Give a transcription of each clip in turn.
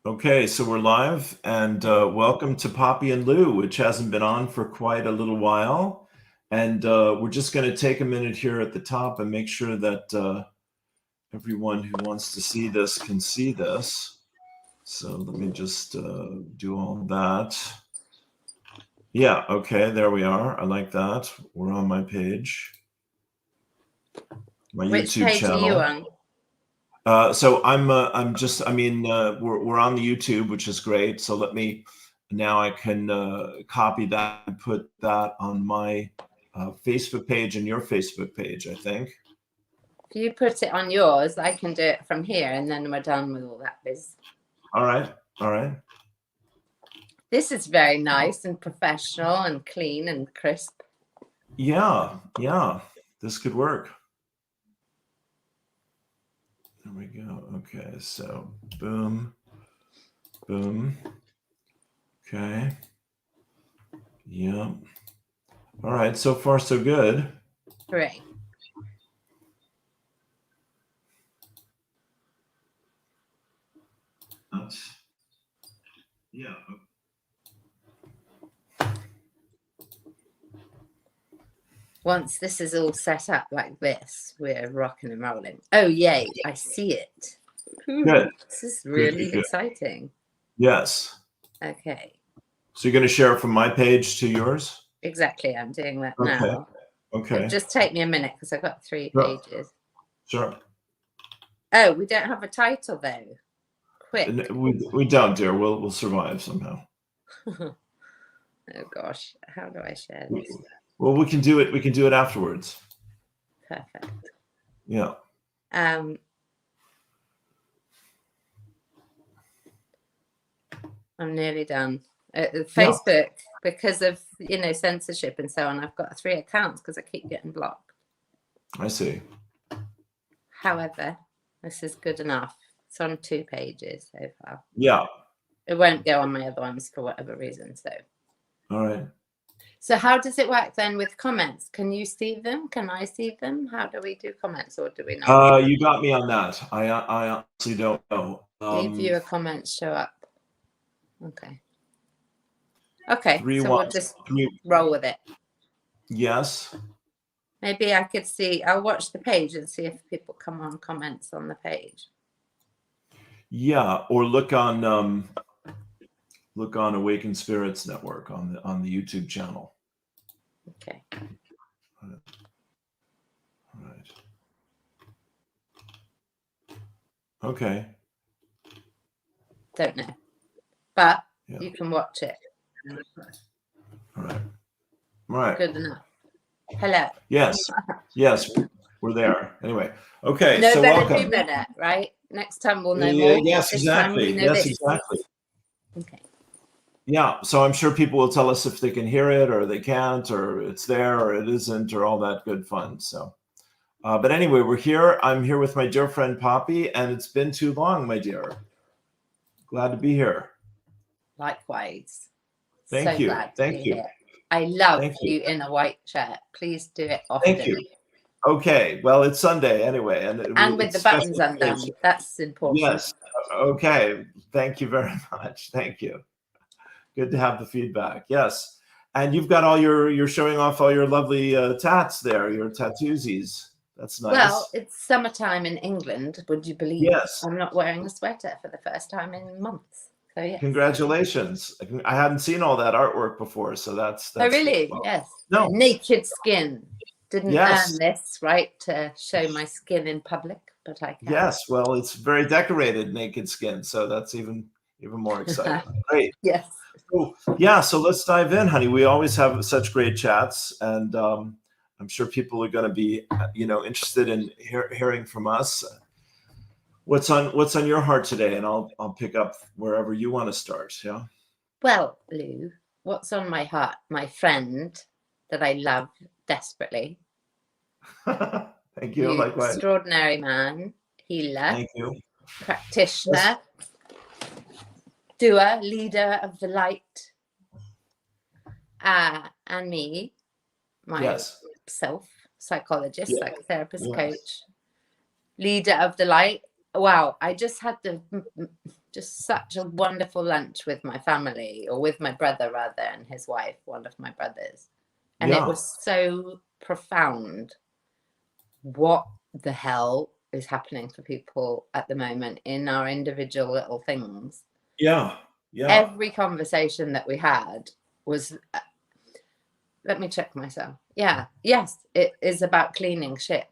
Okay, so we're live, and welcome to Poppy and Lou, which hasn't been on for quite a little while. And we're just going to take a minute here at the top and make sure that everyone who wants to see this can see this. So let me just do all that. Yeah, okay, there we are. I like that. We're on my page, my Which YouTube page channel. are you on? So I'm just, I mean, we're on the YouTube, which is great. So now I can copy that and put that on my Facebook page and your Facebook page, I think. If you put it on yours, I can do it from here, and then we're done with all that biz. All right. All right. This is very nice and professional and clean and crisp. Yeah. Yeah. This could work. There we go. Okay. So boom. Boom. Okay. Yeah. All right. So far, so good. Great. Yeah. Once this is all set up like this, we're rocking and rolling. Oh, yay. I see it. Good. This is really Good. exciting. Yes. Okay. So you're going to share it from my page to yours? Exactly. I'm doing that now. Okay. It'll just take me a minute because I've got 3 pages. Sure. Oh, we don't have a title though. Quick. We don't, dear. We'll survive somehow. Oh gosh, how do I share this? Well, we can do it. We can do it afterwards. Perfect. Yeah. I'm nearly done. Facebook, because of censorship and so on, I've got 3 accounts because I keep getting blocked. I see. However, this is good enough. It's on 2 pages so far. Yeah. It won't go on my other ones for whatever reason. So. All right. So how does it work then with comments? Can you see them? Can I see them? How do we do comments, or do we not? You got me on that. I honestly don't know. Viewer comments show up. Okay. Okay. We'll just roll with it. Yes. Maybe I could see. I'll watch the page and see if people come on comments on the page. Yeah, or look on Awakened Spirits Network on the YouTube channel. Okay. All right. Okay. Don't know, but you can watch it. All right. All right. Good enough. Hello. Yes. Yes. We're there. Anyway. Okay. No so better, welcome. do better, right? Next time we'll know more. Yes, exactly. Exactly. Okay. Yeah. So I'm sure people will tell us if they can hear it or they can't, or it's there or it isn't, or all that good fun. So, but anyway, we're here. I'm here with my dear friend Poppy, and it's been too long, my dear. Glad to be here. Likewise. Thank you. Glad to Thank you. Here. I love you in a white shirt. Please do it often. Thank you. Okay. Well, it's Sunday anyway, and with the buttons undone. That's important. Yes. Okay. Thank you very much. Thank you. Good to have the feedback. Yes. And you've got you're showing off all your lovely tats there, your tattoosies. That's nice. Well, it's summertime in England. Would you believe? Yes. I'm not wearing a sweater for the first time in months. So yes. Congratulations. I hadn't seen all that artwork before, so that's oh really? Well, yes. No. Naked skin. Didn't earn this right to show my skin in public, but I can. Yes. Well, it's very decorated naked skin, so that's even more exciting. Great. Yes. So let's dive in, honey. We always have such great chats, and I'm sure people are going to be, interested in hearing from us. What's on your heart today, and I'll pick up wherever you want to start. Yeah. Well, Lou, what's on my heart? My friend that I love desperately. Thank you. Likewise. Extraordinary man, healer. Thank you. Practitioner. Doer, leader of the light, and me, myself, psychologist, psychotherapist, coach, leader of the light. Wow, I just had the just such a wonderful lunch with my family, or with my brother rather, and his wife, one of my brothers. And it was so profound. What the hell is happening for people at the moment in our individual little things? Yeah. Every conversation that we had was, let me check myself. Yes, it is about cleaning shit.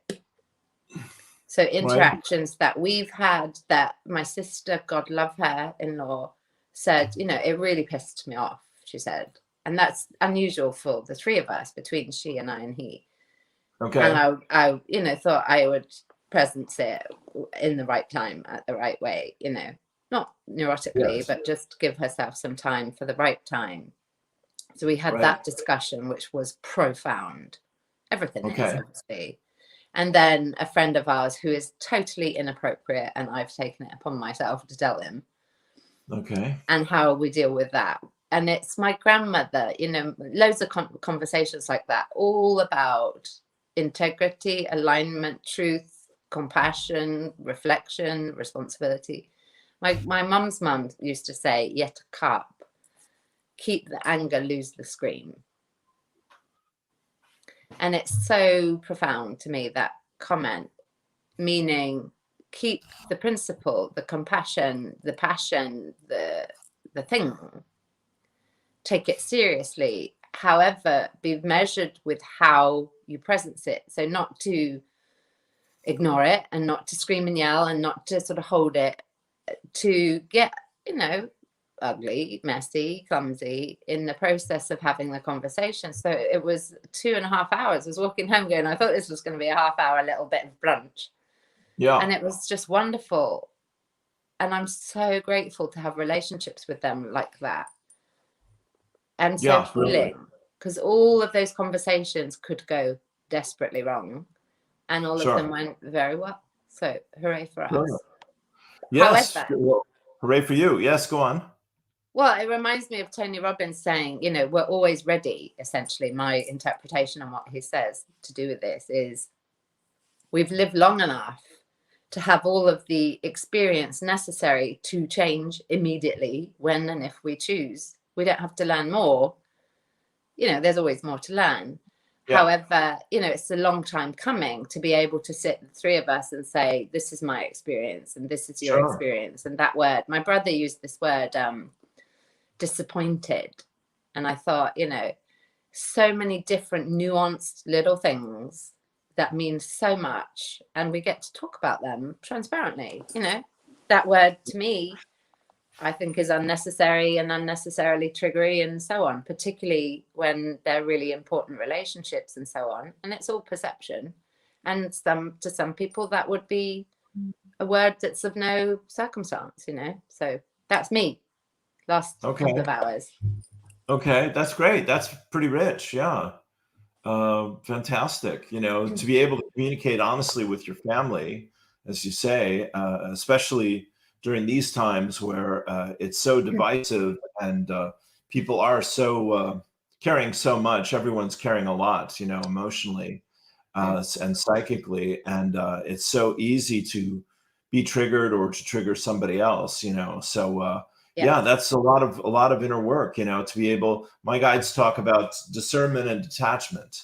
So interactions that we've had, that my sister, God love her, in-law, said, you know, it really pissed me off, she said. And that's unusual for the three of us, between she and I and he. Okay. And I you know, thought I would presence it in the right time, at the right way, you know, not neurotically, but just give herself some time for the right time. So we had that discussion, which was profound. Everything is, obviously. And then a friend of ours who is totally inappropriate, and I've taken it upon myself to tell him. Okay. And how we deal with that. And it's my grandmother, you know, loads of conversations like that, all about integrity, alignment, truth, compassion, reflection, responsibility. My mum's mum used to say, "Yet a cup, keep the anger, lose the scream." And it's so profound to me, that comment, meaning keep the principle, the compassion, the passion, the thing. Take it seriously. However, be measured with how you presence it. So not to ignore it, and not to scream and yell, and not to sort of hold it, to get, you know, ugly, messy, clumsy in the process of having the conversation. So it was 2.5 hours. I was walking home going, I thought this was going to be a half-hour little bit of brunch. Yeah. And it was just wonderful. And I'm so grateful to have relationships with them like that. And so healing, because all of those conversations could go desperately wrong, and all of them went very well. So hooray for us. Yes. However, hooray for you. Yes, go on. Well, it reminds me of Tony Robbins saying, you know, we're always ready. Essentially, my interpretation on what he says to do with this is, we've lived long enough to have all of the experience necessary to change immediately when and if we choose. We don't have to learn more. You know, there's always more to learn. Yeah. However, you know, it's a long time coming to be able to sit, the three of us, and say, this is my experience and this is your experience. And that word, my brother used this word, disappointed. And I thought, you know, so many different nuanced little things that mean so much, and we get to talk about them transparently. You know, that word to me, I think, is unnecessary and unnecessarily triggery and so on, particularly when they're really important relationships and so on. And it's all perception. And to some people, that would be a word that's of no circumstance, you know. So that's me. Last couple of hours. Okay, that's great. That's pretty rich. Yeah. Fantastic. You know, to be able to communicate honestly with your family, as you say, especially during these times where it's so divisive, and people are so carrying so much. Everyone's carrying a lot, you know, emotionally and psychically. And it's so easy to be triggered or to trigger somebody else, you know. So yeah, that's a lot of inner work, you know, to be able, my guides talk about discernment and detachment,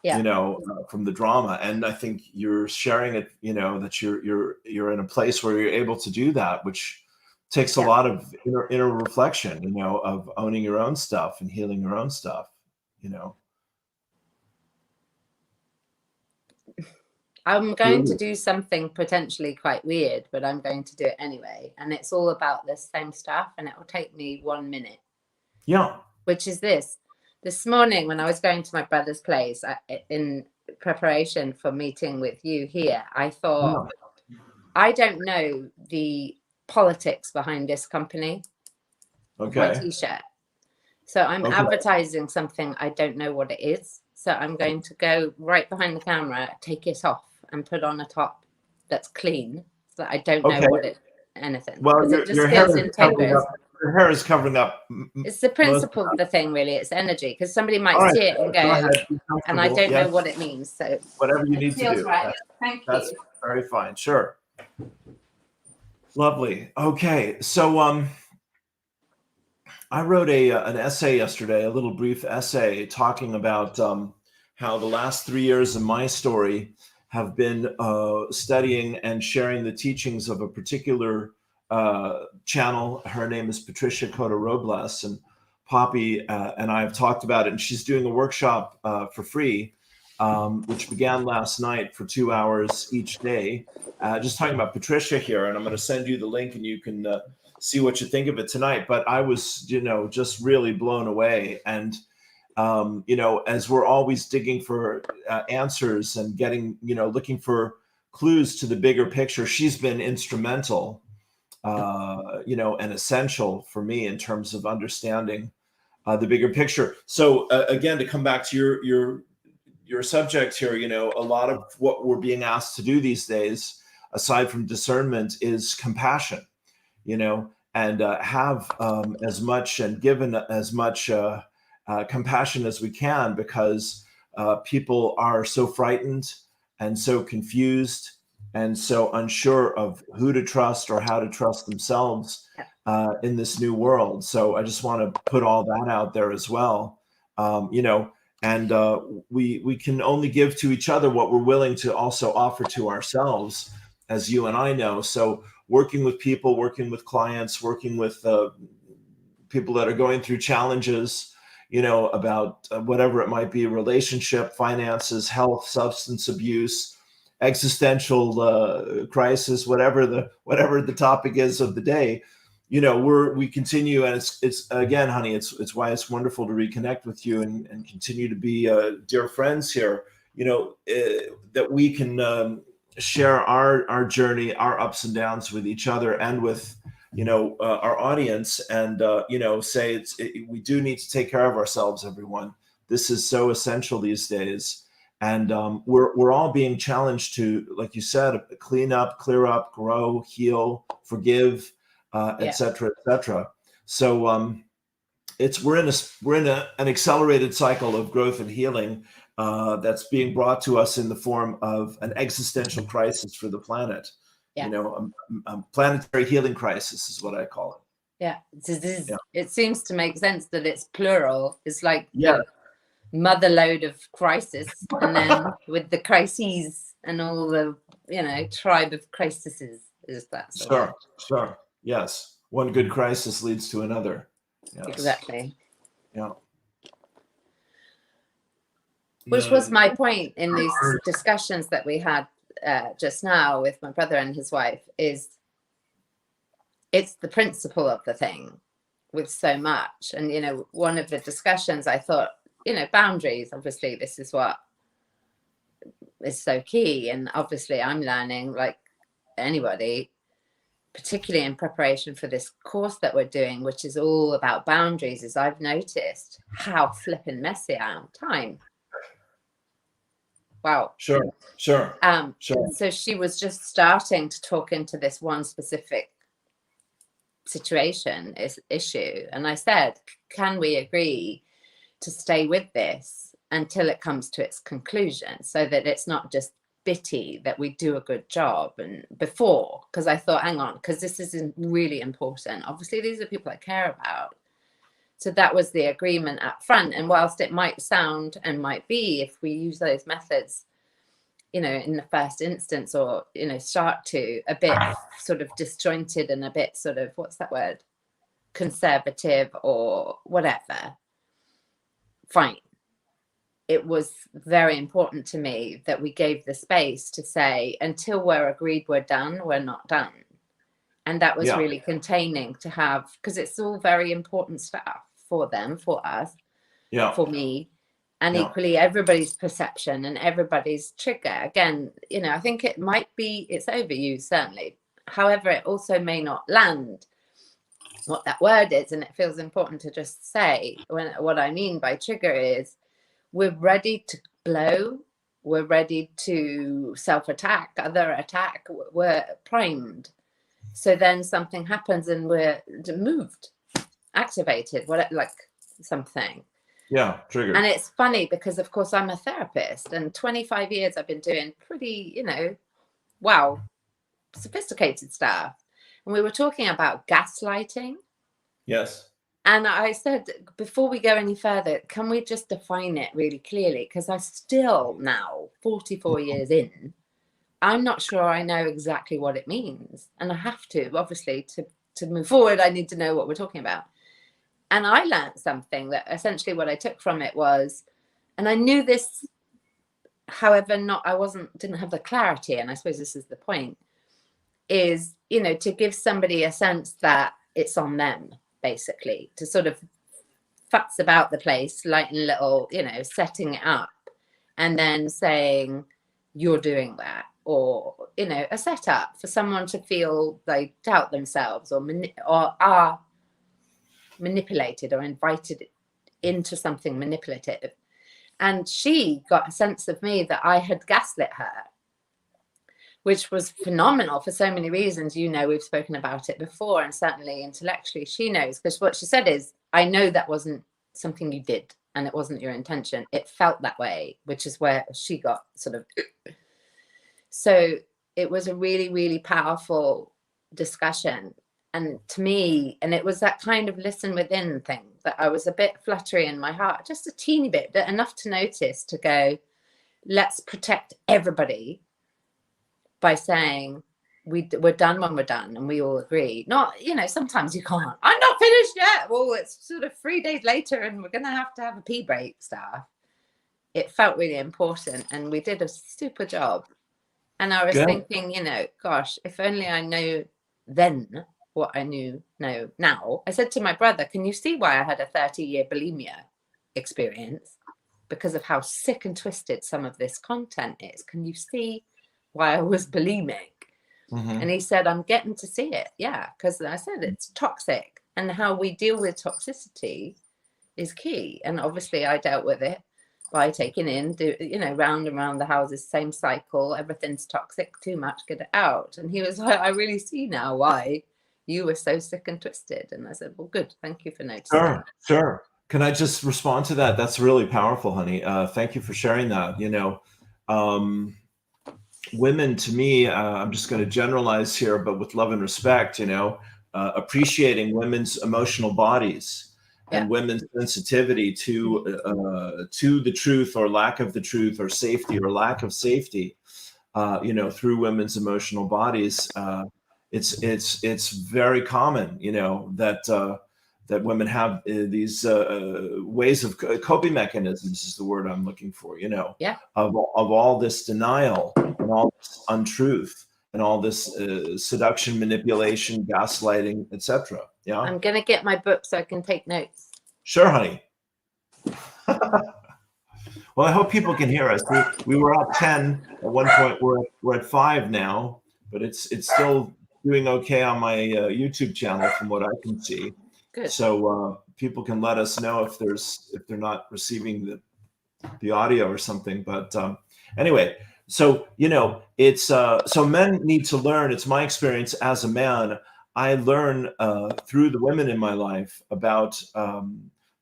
you know, from the drama. And I think you're sharing it, you know, that you're in a place where you're able to do that, which takes a lot of inner reflection, you know, of owning your own stuff and healing your own stuff, you know. I'm going to do something potentially quite weird, but I'm going to do it anyway. And it's all about this same stuff, and it will take me 1 minute. Yeah. Which is this. This morning, when I was going to my brother's place in preparation for meeting with you here, I thought, I don't know the politics behind this company of my t-shirt. So I'm advertising something I don't know what it is. So I'm going to go right behind the camera, take it off, and put on a top that's clean, so that I don't know what it anything. Well, it just feels integrous. Your hair is covering up. It's the principle of the thing, really. It's energy, because somebody might see it and go, and I don't know what it means. So whatever you need to do. Right. Thank you. That's very fine. Sure. Lovely. Okay. So I wrote an essay yesterday, a little brief essay talking about how the last 3 years of my story have been studying and sharing the teachings of a particular channel. Her name is Patricia Cota Robles, and Poppy and I have talked about it. And she's doing a workshop for free, which began last night for 2 hours each day. Just talking about Patricia here, and I'm going to send you the link, and you can see what you think of it tonight. But I was, just really blown away. And, as we're always digging for answers and getting, looking for clues to the bigger picture, she's been instrumental, and essential for me in terms of understanding the bigger picture. So again, to come back to your subject here, a lot of what we're being asked to do these days, aside from discernment, is compassion. And have as much and given as much compassion as we can, because people are so frightened and so confused and so unsure of who to trust or how to trust themselves in this new world. So I just want to put all that out there as well. And we can only give to each other what we're willing to also offer to ourselves, as you and I know. So working with people, working with clients, working with people that are going through challenges, about whatever it might be, relationship, finances, health, substance abuse, existential crisis, whatever the topic is of the day, we continue. And it's again, honey, it's why it's wonderful to reconnect with you and continue to be dear friends here, that we can share our journey, our ups and downs with each other and with our audience, and say we do need to take care of ourselves, everyone. This is so essential these days, and we're all being challenged to, like you said, clean up, clear up, grow, heal, forgive, et cetera, et cetera. So we're in an accelerated cycle of growth and healing that's being brought to us in the form of an existential crisis for the planet. A planetary healing crisis is what I call it. It seems to make sense that it's plural. It's like the mother load of crisis, and then with the crises and all the tribe of crises is that sure, yes, one good crisis leads to another. Yes. Exactly. Yeah. Which was my point in these discussions that we had just now with my brother and his wife, is it's the principle of the thing with so much. And, one of the discussions I thought, boundaries, obviously, this is what is so key. And obviously I'm learning, like anybody, particularly in preparation for this course that we're doing, which is all about boundaries, is I've noticed how flipping messy I am. Time. Wow. Sure. So she was just starting to talk into this one specific issue. And I said, can we agree to stay with this until it comes to its conclusion, so that it's not just bitty, that we do a good job? And before, because I thought, hang on, because this is really important. Obviously, these are people I care about. So that was the agreement up front. And whilst it might sound, and might be, if we use those methods, in the first instance, or, start to a bit sort of disjointed and a bit sort of, what's that word? Conservative or whatever. Fine. It was very important to me that we gave the space to say, until we're agreed we're done, we're not done. And that was really containing to have, because it's all very important stuff for them, for us, for me, and equally everybody's perception and everybody's trigger. Again, I think it might be, it's overused, certainly. However, it also may not land what that word is. And it feels important to just say, what I mean by trigger is, we're ready to blow, we're ready to self-attack, other attack, we're primed. So then something happens and we're moved, activated, like something. Triggered. And it's funny because, of course, I'm a therapist, and 25 years I've been doing pretty, sophisticated stuff. and we were talking about gaslighting. Yes. And I said, before we go any further, can we just define it really clearly? Because I still now, 44 years in, I'm not sure I know exactly what it means. And I have to, obviously, to move forward, I need to know what we're talking about. And I learned something that essentially what I took from it was, and I knew this, however, didn't have the clarity. And I suppose this is the point, is, to give somebody a sense that it's on them, basically, to sort of futz about the place, like in little, setting it up and then saying, you're doing that. Or, a setup for someone to feel they doubt themselves or are manipulated or invited into something manipulative. And she got a sense of me that I had gaslit her, which was phenomenal for so many reasons. We've spoken about it before, and certainly intellectually she knows, because what she said is, I know that wasn't something you did and it wasn't your intention. It felt that way, which is where she got sort of. So it was a really, really powerful discussion. And to me, and it was that kind of listen within thing that I was a bit fluttery in my heart, just a teeny bit, but enough to notice, to go, let's protect everybody by saying we're done when we're done, and we all agree. Not, sometimes you can't. I'm not finished yet. Well, it's sort of 3 days later and we're going to have a pee break stuff. It felt really important, and we did a super job. And I was thinking, gosh, if only I know then what I know now. I said to my brother, can you see why I had a 30-year bulimia experience? Because of how sick and twisted some of this content is. Can you see why I was bulimic? Mm-hmm. And he said, I'm getting to see it. Yeah, because I said it's toxic, and how we deal with toxicity is key. And obviously I dealt with it by taking round and round the houses, same cycle. Everything's toxic, too much, get it out. And he was like, I really see now why you were so sick and twisted. And I said, well, good. Thank you for noticing. Sure. Can I just respond to that? That's really powerful, honey. Thank you for sharing that. Women, to me, I'm just going to generalize here, but with love and respect, appreciating women's emotional bodies and women's sensitivity to the truth or lack of the truth, or safety or lack of safety, through women's emotional bodies. It's very common, that women have these ways of coping mechanisms, is the word I'm looking for, of all this denial and all this untruth and all this seduction, manipulation, gaslighting, etc. Yeah. I'm going to get my book so I can take notes. Sure, honey. Well, I hope people can hear us. We were up 10 at one point. We're at 5 now, but it's still doing okay on my YouTube channel from what I can see. Good. So people can let us know if they're not receiving the audio or something. But anyway, so it's so men need to learn. It's my experience as a man. I learn through the women in my life about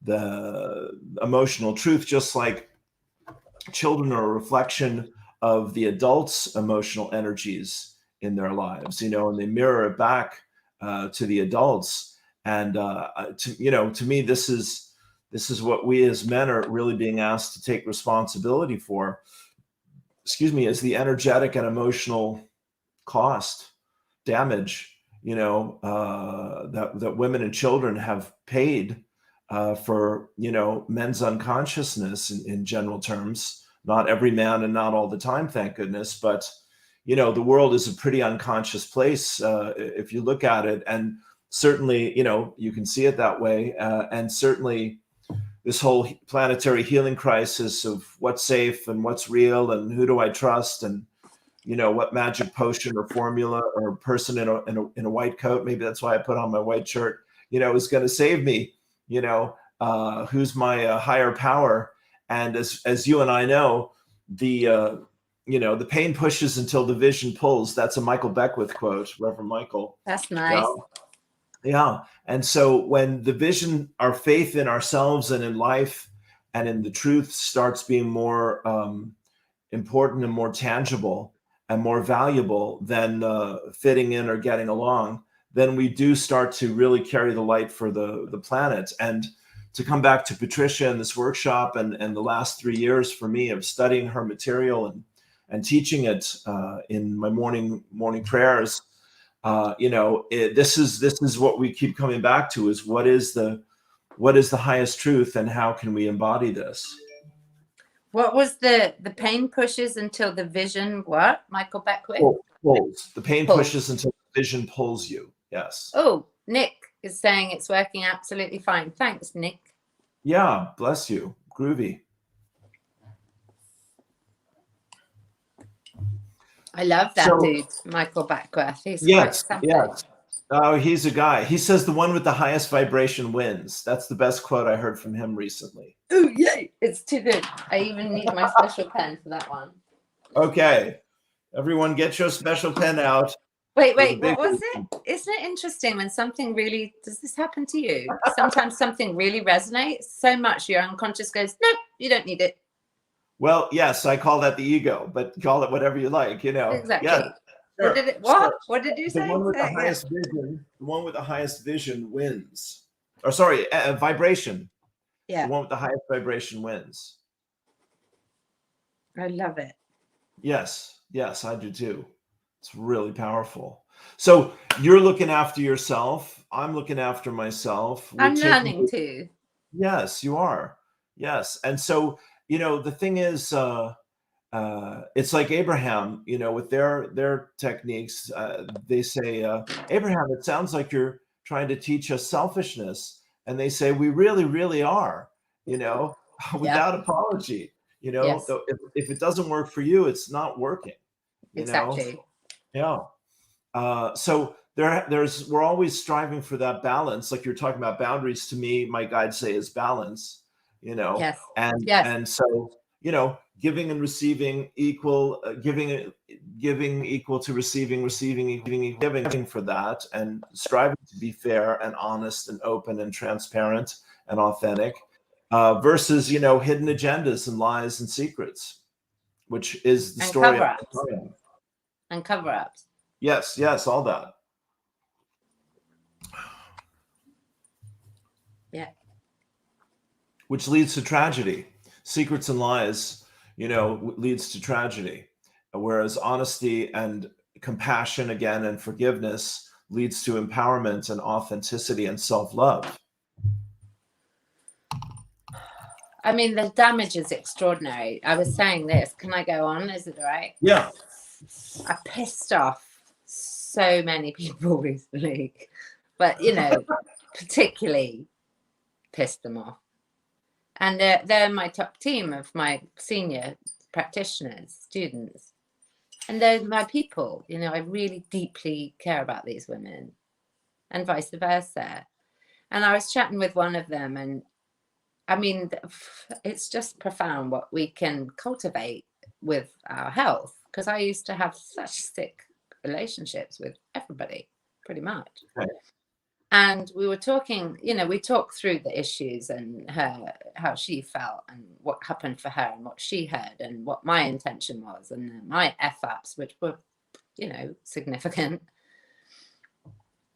the emotional truth, just like children are a reflection of the adults' emotional energies in their lives, and they mirror it back to the adults. And to me, this is what we as men are really being asked to take responsibility for. Is the energetic and emotional cost, damage, that women and children have paid for men's unconsciousness in general terms. Not every man and not all the time, thank goodness, but the world is a pretty unconscious place if you look at it. And certainly, you can see it that way. And certainly this whole planetary healing crisis of what's safe and what's real and who do I trust, and what magic potion or formula or person in a white coat, maybe that's why I put on my white shirt, is going to save me, who's my higher power. And as you and I know, the pain pushes until the vision pulls. That's a Michael Beckwith quote, Reverend Michael. That's nice. Yeah. And so when the vision, our faith in ourselves and in life and in the truth starts being more important and more tangible and more valuable than fitting in or getting along, then we do start to really carry the light for the planet. And to come back to Patricia and this workshop and the last 3 years for me of studying her material and teaching it in my morning prayers, this is what we keep coming back to, is what is the highest truth and how can we embody this? What was the pain pushes until the vision, what, Michael Beckwith? Pulls. The pain pushes until the vision pulls you. Yes. Oh, Nick is saying it's working absolutely fine. Thanks, Nick. Yeah, bless you. Groovy. I love that dude, Michael Beckwith. He's yes. quite Oh, he's a guy. He says the one with the highest vibration wins. That's the best quote I heard from him recently. Oh, yay. It's too good. I even need my special pen for that one. Okay. Everyone get your special pen out. Wait, what was it? Isn't it interesting when something really, does this happen to you? Sometimes something really resonates so much your unconscious goes, nope, you don't need it. Well, yes, I call that the ego, but call it whatever you like, Exactly. Yeah, sure. What did you say? The one with the highest vision wins. Or sorry, vibration. Yeah. The one with the highest vibration wins. I love it. Yes, I do too. It's really powerful. So you're looking after yourself. I'm looking after myself. I'm learning too. Yes, you are. Yes. And so, the thing is, it's like Abraham, with their techniques, they say, Abraham, it sounds like you're trying to teach us selfishness. And they say, we really, really are, without apology, Yes. so if it doesn't work for you, it's not working. Exactly. Yeah. So we're always striving for that balance. Like you're talking about boundaries, to me, my guides say is balance, Yes. And so, giving and receiving equal, giving equal to receiving equal, giving for that, and striving to be fair and honest and open and transparent and authentic, versus, hidden agendas and lies and secrets, which is the story of time. And cover-ups. Yes, all that. Yeah. Which leads to tragedy. Secrets and lies, leads to tragedy. Whereas honesty and compassion, again, and forgiveness leads to empowerment and authenticity and self-love. I mean, the damage is extraordinary. I was saying this. Can I go on? Is it all right? Yeah. I pissed off so many people recently, but particularly pissed them off. And they're my top team of my senior practitioners, students, and they're my people. I really deeply care about these women, and vice versa. And I was chatting with one of them, and I mean, it's just profound what we can cultivate with our health. Because I used to have such sick relationships with everybody, pretty much. Right. And we were talking, we talked through the issues and how she felt and what happened for her and what she heard and what my intention was and my F-ups, which were, significant.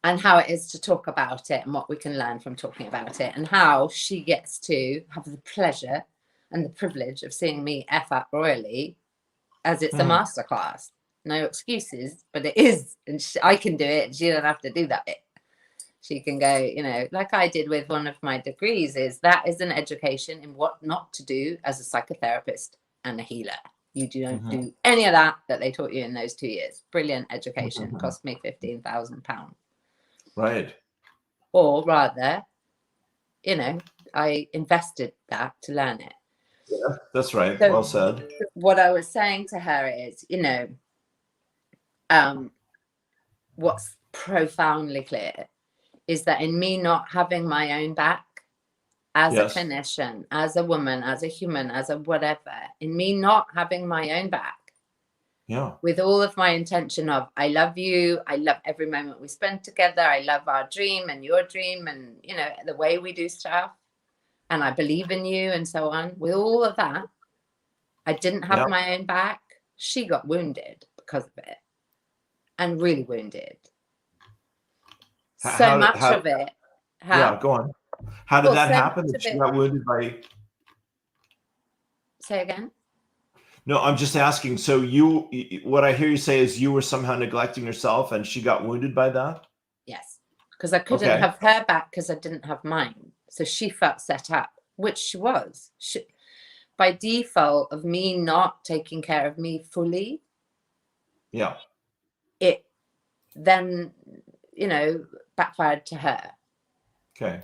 And how it is to talk about it and what we can learn from talking about it, and how she gets to have the pleasure and the privilege of seeing me F up royally as it's a masterclass. No excuses, but it is. And I can do it. And she don't have to do that bit. She can go, like I did with one of my degrees, is that is an education in what not to do as a psychotherapist and a healer. You don't do any of that they taught you in those 2 years. Brilliant education. Cost me £15,000. Right. Or rather, I invested that to learn it. Yeah, that's right. So, well said. What I was saying to her is, what's profoundly clear is that in me not having my own back as a clinician, as a woman, as a human, as a whatever, in me not having my own back, with all of my intention of, I love you, I love every moment we spend together, I love our dream and your dream and, the way we do stuff, and I believe in you and so on, with all of that, I didn't have my own back. She got wounded because of it, and really wounded. So much how of it. yeah, How? go on. How did Well, that so happen much that of she it. got wounded by? Say again. No, I'm just asking. So what I hear you say is you were somehow neglecting yourself and she got wounded by that? Yes, because I couldn't Okay. have her back because I didn't have mine. So she felt set up, which she was. By default of me not taking care of me fully, Yeah. it then, backfired to her. Okay.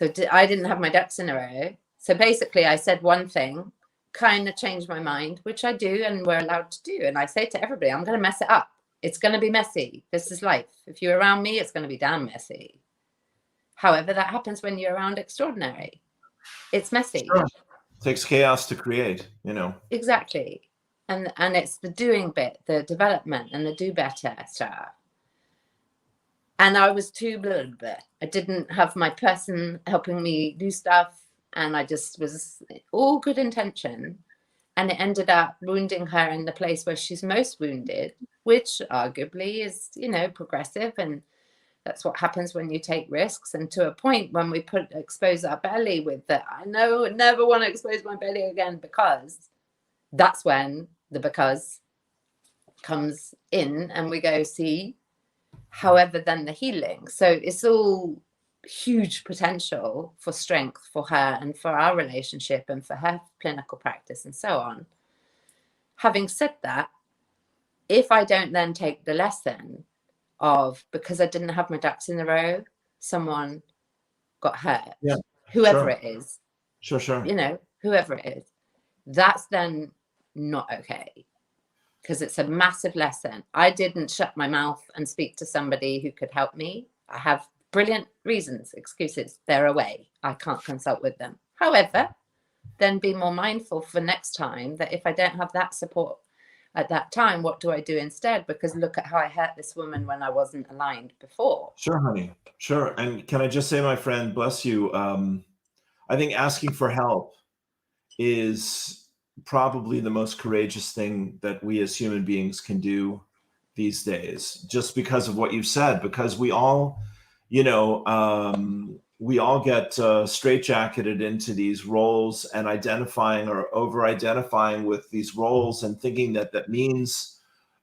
So I didn't have my ducks in a row. So basically, I said one thing, kind of changed my mind, which I do and we're allowed to do. And I say to everybody, I'm going to mess it up. It's going to be messy. This is life. If you're around me, it's going to be damn messy. However, that happens when you're around extraordinary. It's messy. Sure. It takes chaos to create, Exactly. And it's the doing bit, the development and the do better stuff. And I was too blah, blah. I didn't have my person helping me do stuff. And I just was all good intention. And it ended up wounding her in the place where she's most wounded, which arguably is, progressive. And that's what happens when you take risks. And to a point when we expose our belly with that, I know I never want to expose my belly again, because that's when the because comes in and we go, see, however, then the healing. So it's all huge potential for strength for her and for our relationship and for her clinical practice and so on. Having said that, if I don't then take the lesson of, because I didn't have my ducks in a row, someone got hurt, Yeah. whoever Sure. it is, Sure. whoever it is, that's then not okay. Because it's a massive lesson. I didn't shut my mouth and speak to somebody who could help me. I have brilliant reasons, excuses. They're away. I can't consult with them. However, then be more mindful for next time that if I don't have that support at that time, what do I do instead? Because look at how I hurt this woman when I wasn't aligned before. Sure, honey. Sure. And can I just say, my friend, bless you, I think asking for help is probably the most courageous thing that we as human beings can do these days, just because of what you've said, because we all get straitjacketed into these roles and identifying or over identifying with these roles and thinking that that means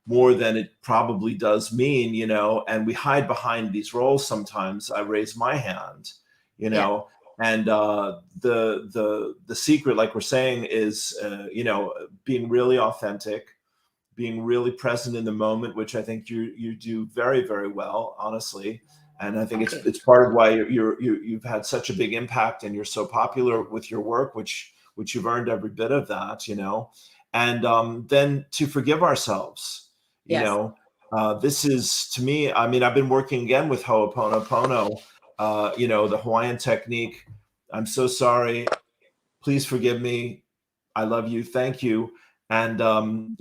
more than it probably does mean, and we hide behind these roles. Sometimes I raise my hand, Yeah. and the secret, like we're saying, is being really authentic, being really present in the moment, which I think you do very, very well, honestly. And I think it's part of why you've had such a big impact and you're so popular with your work, which you've earned every bit of that, and then to forgive ourselves. Yes. This is, to me, I mean, I've been working again with Ho'oponopono, the Hawaiian technique. I'm so sorry. Please forgive me. I love you. Thank you. And,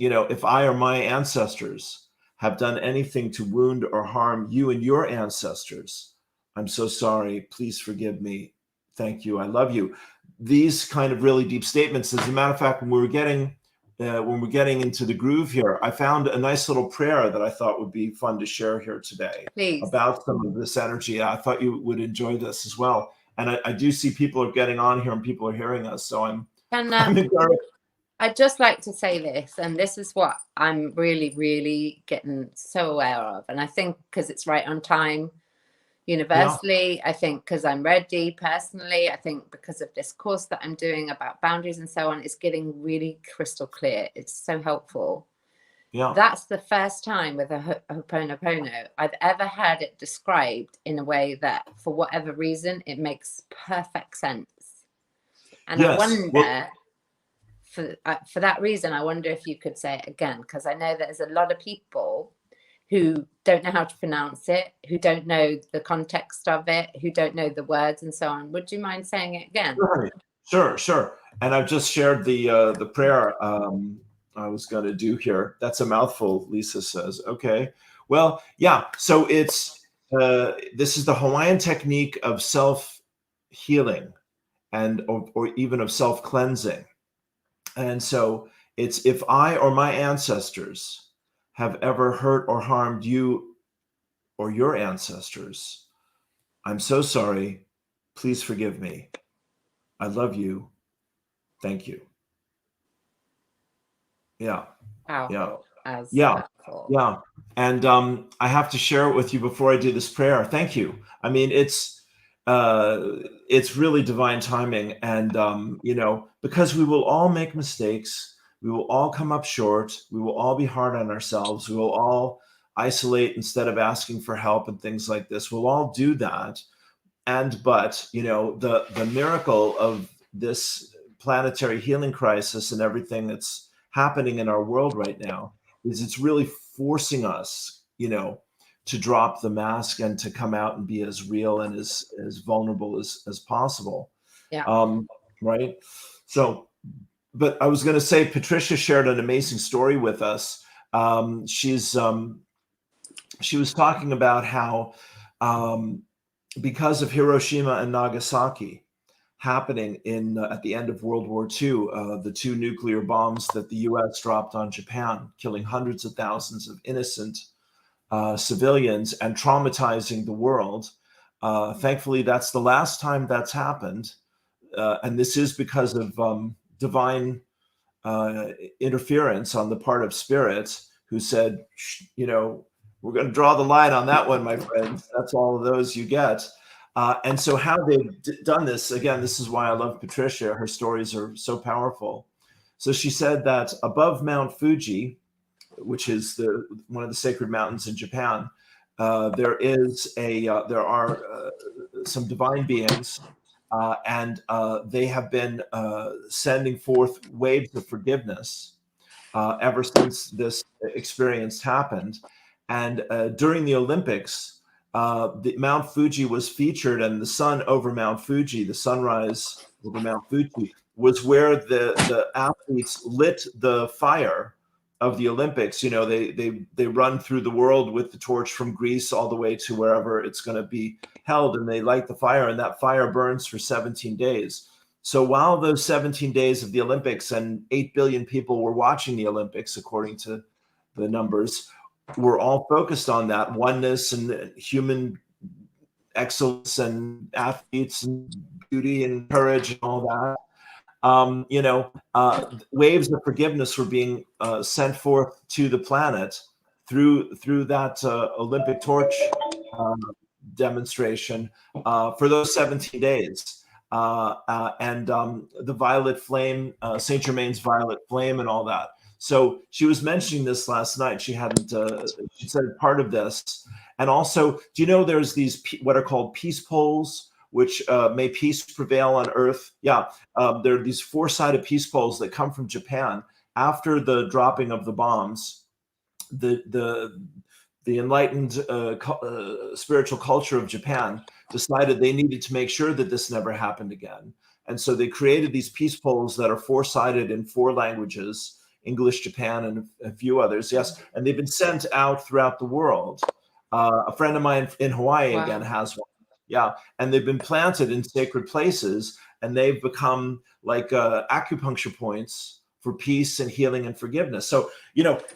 if I or my ancestors have done anything to wound or harm you and your ancestors, I'm so sorry. Please forgive me. Thank you. I love you. These kind of really deep statements. As a matter of fact, when we're getting into the groove here, I found a nice little prayer that I thought would be fun to share here today Please. about some of this energy. I thought you would enjoy this as well. And I do see people are getting on here and people are hearing us. So I'm encouraged. I'd just like to say this, and this is what I'm really, really getting so aware of. And I think because it's right on time universally, I think because I'm ready personally, I think because of this course that I'm doing about boundaries and so on, it's getting really crystal clear. It's so helpful. Yeah. That's the first time with a Ho'oponopono I've ever had it described in a way that, for whatever reason, it makes perfect sense. And Yes. I wonder, for that reason, I wonder if you could say it again, because I know there's a lot of people who don't know how to pronounce it, who don't know the context of it, who don't know the words and so on. Would you mind saying it again? Sure. And I've just shared the prayer I was going to do here. That's a mouthful, Lisa says. Okay. Well, yeah. So it's this is the Hawaiian technique of self-healing and or even of self-cleansing. And so it's, if I or my ancestors have ever hurt or harmed you or your ancestors, I'm so sorry. Please forgive me. I love you. Thank you. Yeah. Powerful, as Yeah. powerful. Yeah. And I have to share it with you before I do this prayer. Thank you. I mean, it's really divine timing. And, because we will all make mistakes, we will all come up short, we will all be hard on ourselves, we will all isolate instead of asking for help and things like this. We'll all do that. But the miracle of this planetary healing crisis and everything that's happening in our world right now is it's really forcing us, to drop the mask and to come out and be as real and as vulnerable as possible. Yeah. Right. So, but I was going to say, Patricia shared an amazing story with us. She was talking about how, because of Hiroshima and Nagasaki happening at the end of World War II, the two nuclear bombs that the U.S. dropped on Japan, killing hundreds of thousands of innocent civilians and traumatizing the world. Thankfully, that's the last time that's happened, and this is because of divine interference on the part of spirit, who said, we're going to draw the line on that one, my friends. That's all of those you get. And so how they've done this, again, this is why I love Patricia. Her stories are so powerful. So she said that above Mount Fuji, which is one of the sacred mountains in Japan, there are some divine beings, and they have been sending forth waves of forgiveness ever since this experience happened. And during the Olympics, the Mount Fuji was featured, and the sun over Mount Fuji, the sunrise over Mount Fuji, was where the athletes lit the fire of the Olympics. They run through the world with the torch from Greece all the way to wherever it's going to be held, and they light the fire, and that fire burns for 17 days. So while those 17 days of the Olympics, and 8 billion people were watching the Olympics, according to the numbers, were all focused on that oneness and human excellence and athletes and beauty and courage and all that. Waves of forgiveness were being sent forth to the planet through that Olympic torch demonstration for those 17 days. And the violet flame, Saint Germain's violet flame, and all that. So she was mentioning this last night. She hadn't. She said part of this, and also, do you know there's these what are called peace poles, which may peace prevail on earth? Yeah, there are these 4-sided peace poles that come from Japan after the dropping of the bombs. The enlightened spiritual culture of Japan decided they needed to make sure that this never happened again. And so they created these peace poles that are 4-sided in 4 languages, English, Japan, and a few others. Yes. And they've been sent out throughout the world. A friend of mine in Hawaii, wow, again, has one. Yeah. And they've been planted in sacred places, and they've become like acupuncture points for peace and healing and forgiveness. So,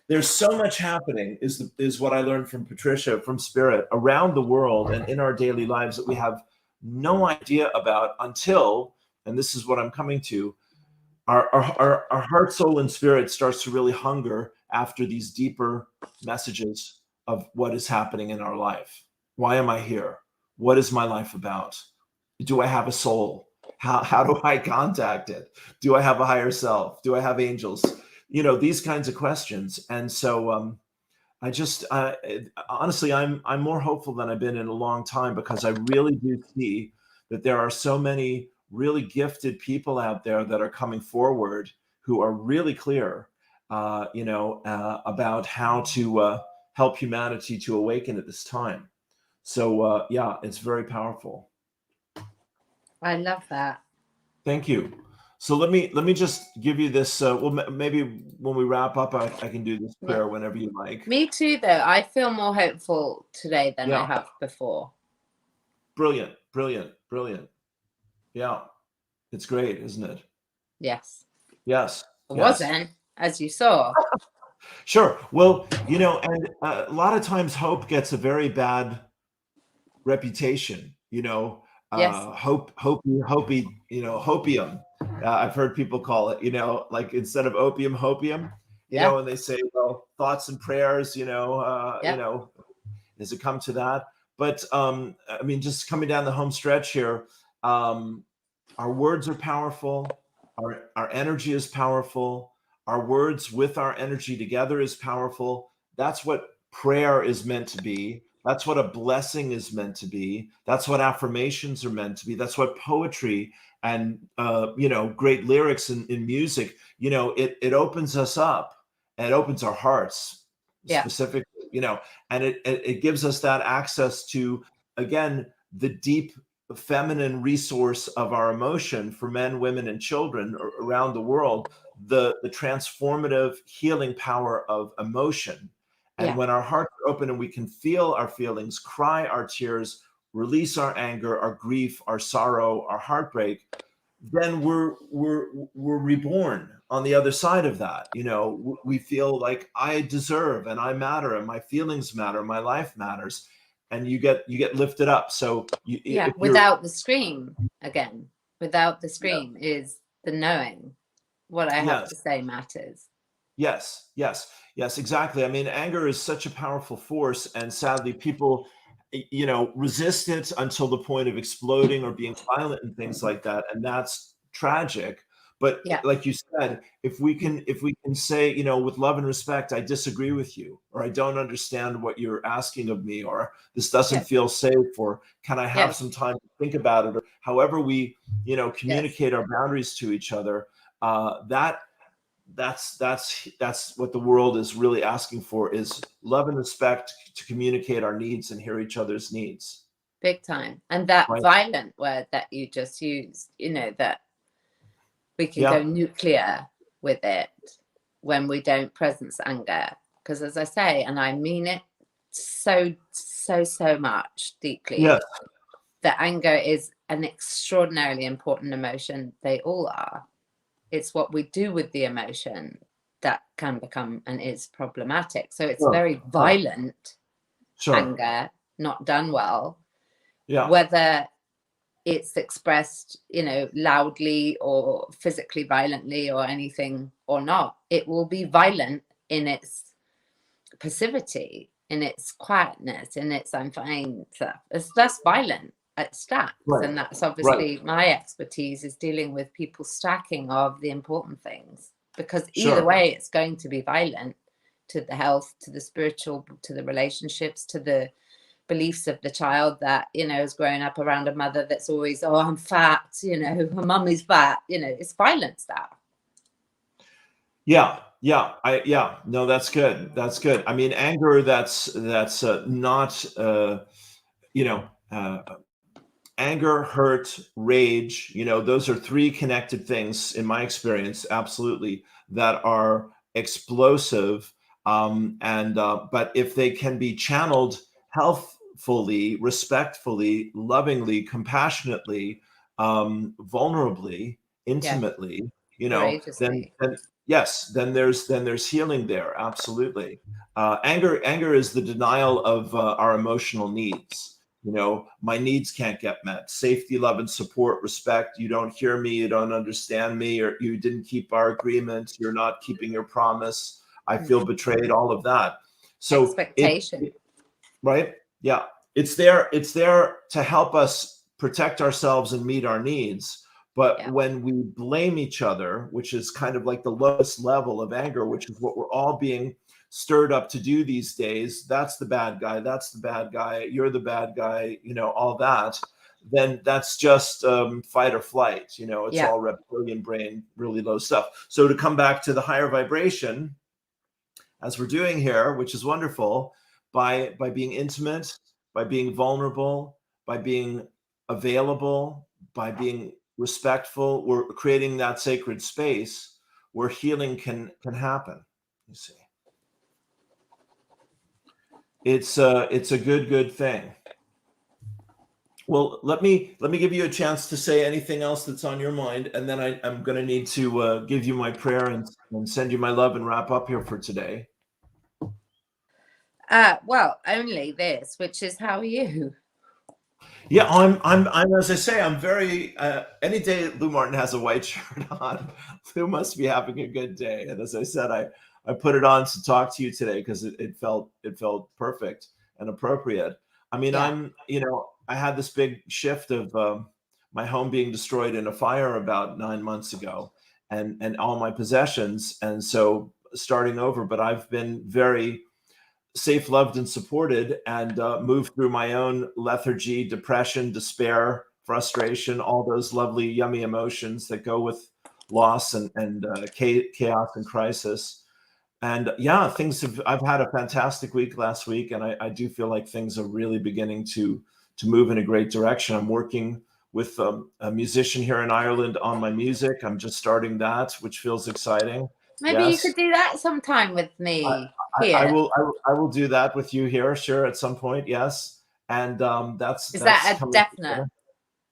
there's so much happening, is what I learned from Patricia, from Spirit, around the world and in our daily lives that we have no idea about until, and this is what I'm coming to, our heart, soul, and spirit starts to really hunger after these deeper messages of what is happening in our life. Why am I here? What is my life about? Do I have a soul? How do I contact it? Do I have a higher self? Do I have angels? These kinds of questions. And so honestly, I'm more hopeful than I've been in a long time, because I really do see that there are so many really gifted people out there that are coming forward who are really clear, about how to help humanity to awaken at this time. So yeah, it's very powerful. I love that. Thank you. So let me just give you this. Well, maybe when we wrap up, I can do this prayer whenever you like. Me too, though. I feel more hopeful today than I have before. Brilliant, brilliant, brilliant. Yeah, it's great, isn't it? Yes. Yes. It wasn't, as you saw. Sure. Well, and a lot of times hope gets a very bad reputation. Yes. Hopium. I've heard people call it, like instead of opium, hopium, Yeah. and they say, well, thoughts and prayers, Yeah. does it come to that? But I mean, just coming down the home stretch here, um, our words are powerful. Our energy is powerful. Our words with our energy together is powerful. That's what prayer is meant to be. That's what a blessing is meant to be. That's what affirmations are meant to be. That's what poetry and great lyrics in music. It opens us up and it opens our hearts Yeah. specifically. And it gives us that access to, again, the deep feminine resource of our emotion for men, women, and children around the world, the transformative healing power of emotion. And Yeah. when our hearts are open and we can feel our feelings, cry our tears, release our anger, our grief, our sorrow, our heartbreak, then we're reborn on the other side of that. We feel like I deserve and I matter and my feelings matter, my life matters, and you get lifted up. So Yeah. if you're Without the scream, again, without the scream is the knowing what I have yes, to say matters. yes, exactly. I mean, anger is such a powerful force, and sadly people resist it until the point of exploding or being violent and things like that, and that's tragic. But Yeah. like you said, if we can say, with love and respect, I disagree with you, or I don't understand what you're asking of me, or this doesn't Yes. feel safe, or can I have Yes. some time to think about it, or however we Yes. communicate our boundaries to each other, that's what the world is really asking for, is love and respect to communicate our needs and hear each other's needs. Big time. And that Right. violent word that you just used, that we can go Yeah. nuclear with it when we don't presence anger. Because as I say, and I mean it so much deeply, Yes. that anger is an extraordinarily important emotion. They all are. It's what we do with the emotion that can become and is problematic. So it's Sure. very violent Sure. anger, not done well. Yeah. Whether it's expressed, loudly or physically violently or anything or not, it will be violent in its passivity, in its quietness, in its I'm fine stuff. That's violent. It stacks. Right. And that's Right. obviously my expertise, is dealing with people stacking of the important things, because either Sure. way it's going to be violent to the health, to the spiritual, to the relationships, to the beliefs of the child that is growing up around a mother that's always, oh, I'm fat, her mummy's fat, it's violent stuff. Yeah. No, that's good. I mean, anger that's not anger, hurt, rage, those are three connected things in my experience, absolutely, that are explosive. But if they can be channeled healthfully, respectfully, lovingly, compassionately, vulnerably, intimately, Courageously. then yes, then there's healing there. Absolutely. Anger is the denial of our emotional needs. My needs can't get met. Safety, love, and support, respect. You don't hear me, you don't understand me, or you didn't keep our agreement, you're not keeping your promise, I feel betrayed, all of that. So expectation. right? Yeah. It's there to help us protect ourselves and meet our needs. But Yeah. when we blame each other, which is kind of like the lowest level of anger, which is what we're all being stirred up to do these days, that's the bad guy, that's the bad guy, you're the bad guy, all that, then that's just fight or flight. It's Yeah. all reptilian brain, really low stuff. So to come back to the higher vibration, as we're doing here, which is wonderful, by being intimate, by being vulnerable, by being available, by being respectful, we're creating that sacred space where healing can happen. You see, it's a good thing. Well, let me give you a chance to say anything else that's on your mind, and then I'm going to need to give you my prayer and send you my love and wrap up here for today. Well, only this, which is, how are you? Yeah, I'm as I say, I'm very any day Lou Martin has a white shirt on, Lou must be having a good day. And as I said, I put it on to talk to you today because it felt perfect and appropriate. I mean, Yeah. I had this big shift of my home being destroyed in a fire about 9 months ago, and all my possessions, and so starting over. But I've been very safe, loved, and supported, and moved through my own lethargy, depression, despair, frustration, all those lovely, yummy emotions that go with loss and chaos and crisis. And yeah, I've had a fantastic week last week, and I do feel like things are really beginning to move in a great direction. I'm working with a musician here in Ireland on my music. I'm just starting that, which feels exciting. Maybe you could Yes. do that sometime with I, me I here. will. I will do that with you here, sure, at some point. Yes, and Is that's that a coming definite? together.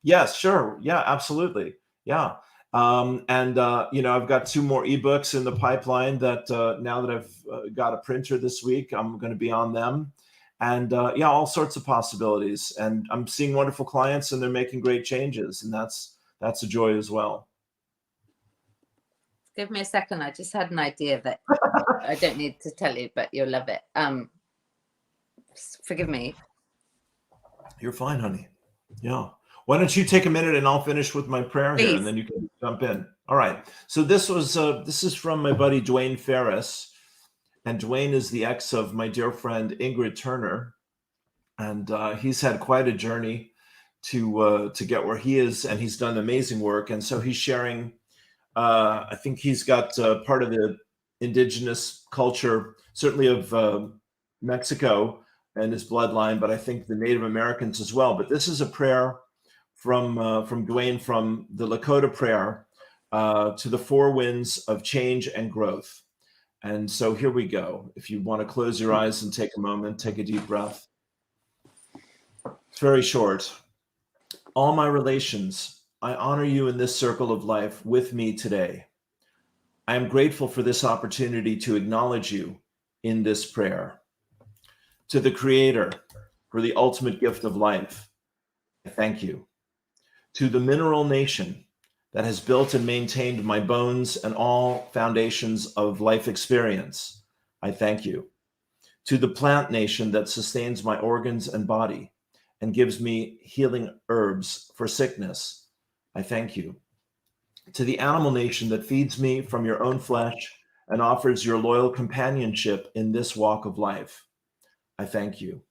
Yes, sure. Yeah, absolutely. Yeah, and I've got two more ebooks in the pipeline that now that I've got a printer this week, I'm going to be on them, and yeah, all sorts of possibilities. And I'm seeing wonderful clients, and they're making great changes, and that's a joy as well. Give me a second. I just had an idea that I don't need to tell you, but you'll love it. Forgive me. You're fine, honey. Yeah. Why don't you take a minute and I'll finish with my prayer here, and Please. then you can jump in. All right. So this is from my buddy Dwayne Ferris, and Dwayne is the ex of my dear friend Ingrid Turner, and he's had quite a journey to get where he is, and he's done amazing work. And so he's sharing. I think he's got part of the indigenous culture, certainly of Mexico and his bloodline, but I think the Native Americans as well. But this is a prayer from Dwayne, from the Lakota prayer to the four winds of change and growth. And so here we go. If you want to close your eyes and take a moment, take a deep breath. It's very short. All my relations, I honor you in this circle of life with me today. I am grateful for this opportunity to acknowledge you in this prayer. To the Creator for the ultimate gift of life, I thank you. To the mineral nation that has built and maintained my bones and all foundations of life experience, I thank you. To the plant nation that sustains my organs and body and gives me healing herbs for sickness, I thank you. To the animal nation that feeds me from your own flesh and offers your loyal companionship in this walk of life, I thank you.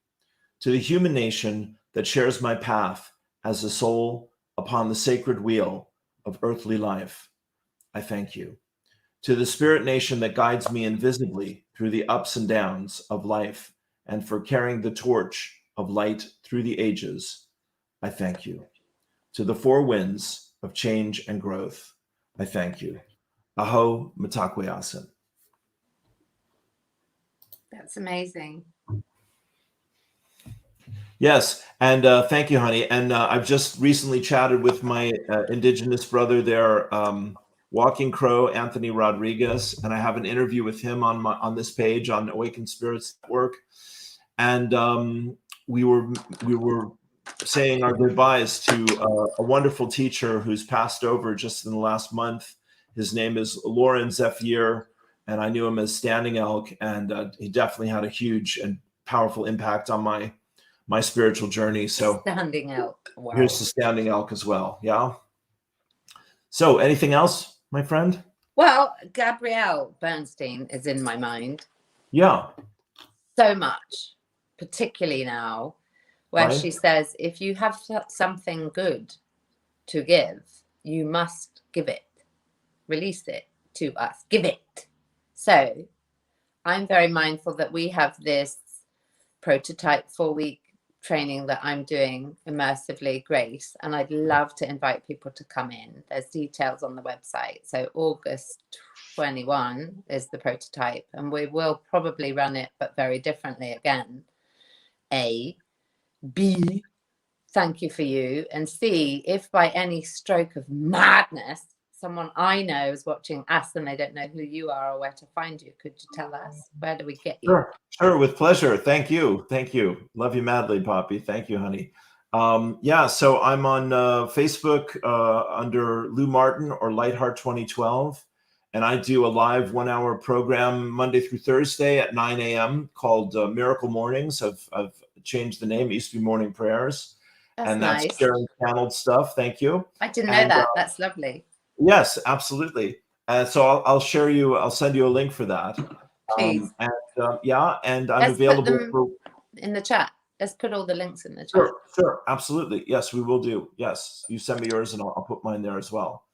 To the human nation that shares my path as a soul upon the sacred wheel of earthly life, I thank you. To the spirit nation that guides me invisibly through the ups and downs of life and for carrying the torch of light through the ages, I thank you. To the four winds of change and growth, I thank you. Aho Mitakuye. That's amazing. Yes, and thank you, honey. And I've just recently chatted with my indigenous brother there, Walking Crow, Anthony Rodriguez, and I have an interview with him on this page on Awakened Spirits Network. And we were saying our goodbyes to a wonderful teacher who's passed over just in the last month. His name is Lauren Zephyr, and I knew him as Standing Elk, and he definitely had a huge and powerful impact on my spiritual journey. So Standing out. Wow. here's the Standing Elk as well. Yeah. So anything else, my friend? Well, Gabrielle Bernstein is in my mind Yeah. so much, particularly now, where Right. she says, if you have something good to give, you must give it, release it to us, give it. So I'm very mindful that we have this prototype 4-week training that I'm doing immersively, Grace, and I'd love to invite people to come in. There's details on the website. So August 21 is the prototype, and we will probably run it, but very differently again. A, B, thank you for you, and C, if by any stroke of madness someone I know is watching us and they don't know who you are or where to find you, could you tell us? Where do we get you? Sure, with pleasure. Thank you. Love you madly, Poppy. Thank you, honey. Yeah, so I'm on Facebook under Lou Martin or Lightheart 2012. And I do a live 1-hour program Monday through Thursday at 9 a.m. called Miracle Mornings. I've changed the name. It used to be Morning Prayers. That's And nice. that's sharing channeled stuff. Thank you. I didn't know that. That's lovely. Yes, absolutely. So I'll send you a link for that. Please. Yeah, and I'm Let's available put them for in the chat. Let's put all the links in the chat. Sure, absolutely. Yes, we will do. Yes, you send me yours and I'll put mine there as well.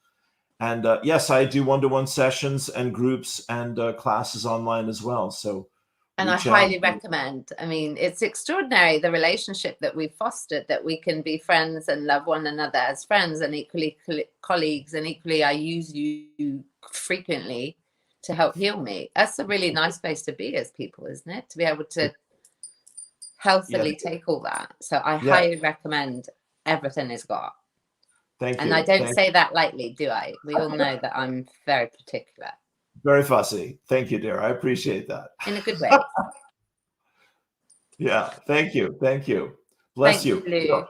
And yes, I do one-to-one sessions and groups and classes online as well. So, and I highly recommend. I mean, it's extraordinary, the relationship that we've fostered, that we can be friends and love one another as friends and equally colleagues. And equally, I use you frequently to help heal me. That's a really nice place to be as people, isn't it? To be able to healthily take all that. So I highly recommend Everything Is God. Thank you. And I don't say that lightly, do I? We all know that I'm very particular. Very fussy. Thank you, dear. I appreciate that. In a good way. Yeah. Thank you. Thank you. Bless you. Lou.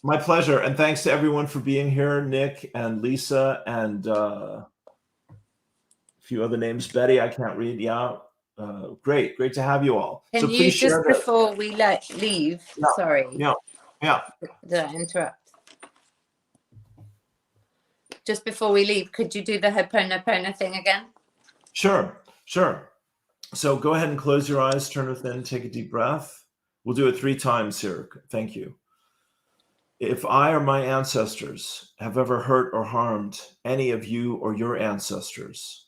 My pleasure. And thanks to everyone for being here. Nick and Lisa and a few other names. Betty, I can't read. Yeah. Great to have you all. Can so you please just share before we leave? Yeah. Sorry. Yeah. Did I interrupt? Just before we leave, could you do the Ho'oponopono thing again? Sure. So go ahead and close your eyes, turn within, take a deep breath. We'll do it 3 times here. Thank you. If I or my ancestors have ever hurt or harmed any of you or your ancestors,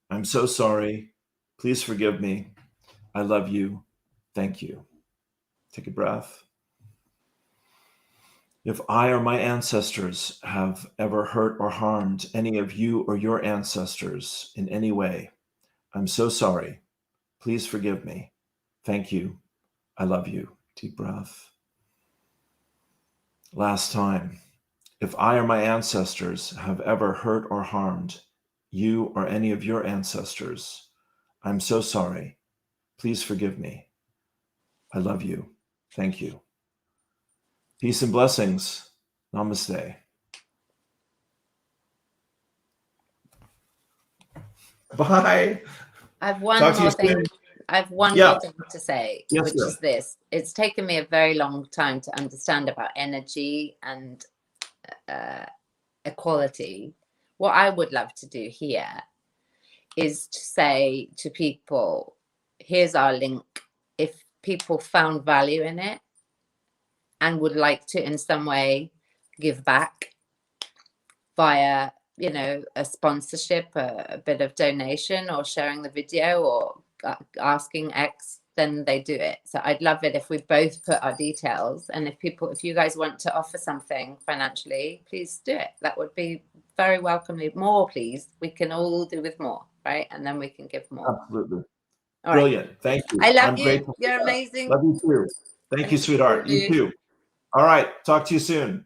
I'm so sorry. Please forgive me. I love you. Thank you. Take a breath. If I or my ancestors have ever hurt or harmed any of you or your ancestors in any way, I'm so sorry. Please forgive me. Thank you. I love you. Deep breath. Last time. If I or my ancestors have ever hurt or harmed you or any of your ancestors, I'm so sorry. Please forgive me. I love you. Thank you. Peace and blessings. Namaste. Bye. I have one more thing. I have one more thing to say, which is this. It's taken me a very long time to understand about energy and equality. What I would love to do here is to say to people, here's our link. If people found value in it and would like to in some way give back via, you know, a sponsorship, a bit of donation, or sharing the video, or asking X, then they do it. So I'd love it if we both put our details, and if you guys want to offer something financially, please do it. That would be very welcome. More, please. We can all do with more, right? And then we can give more. Absolutely. All Brilliant. Right. Thank you. I love you. You're amazing. Love you too. Thank you, sweetheart. You too. All right. Talk to you soon.